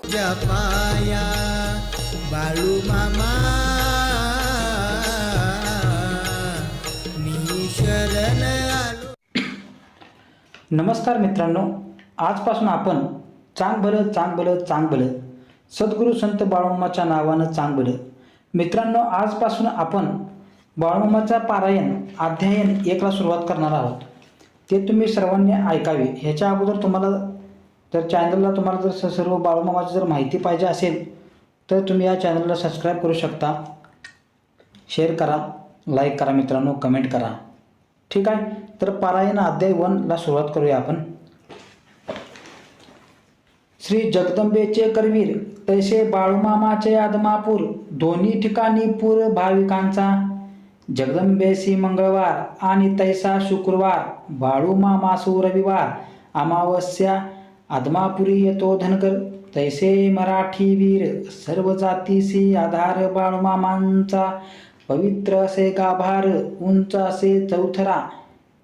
जपाया बाळू मामा मी शरण आलो. नमस्कार मित्रांनो, आजपासून आपण चांग भलं चांग भलं चांग भलं सद्गुरू संत बाळूमामाच्या नावानं चांग भलं. मित्रांनो, आजपासून आपण बाळूमामाचा पारायण अध्यायन 1ला सुरुवात करणार आहोत. ते तुम्ही सर्वांनी ऐकावे. ह्याच्या अगोदर तुम्हाला जर चॅनलला तुम्हाला जर सर्व बाळूमामाची जर माहिती पाहिजे असेल तर तुम्ही या चॅनलला सबस्क्राईब करू शकता. शेअर करा, लाईक करा मित्रांनो, कमेंट करा. ठीक आहे, तर पारायण अध्याय 1ला सुरुवात करूया आपण. श्री जगदंबेचे करवीर तैसे बाळूमामाचे आदमापूर, दोन्ही ठिकाणी पूर भाविकांचा. जगदंबेसी मंगळवार आणि तैसा शुक्रवार, बाळूमामासू रविवार. अमावस्या आदमापुरी येतो धनगर, तैसे मराठी वीर. सर्व जातीसी आधार बाळूमामांचा, पवित्र असे गाभार, उंच असे चौथरा.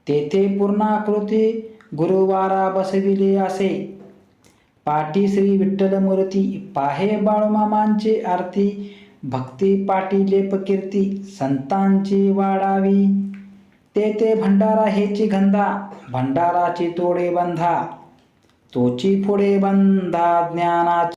तेथे पूर्णाकृती गुरुवारा बसविले असे. पाठी श्री विठ्ठल मूर्ती, पाहे बाळूमामांची आरती. भक्ती पाटी लेपकीर्ती, संतांची वाढावी. तेथे भंडारा हेची गंधा, भंडाराची तोडे बंधा. तोची पुढे बंधा ज्ञानाची.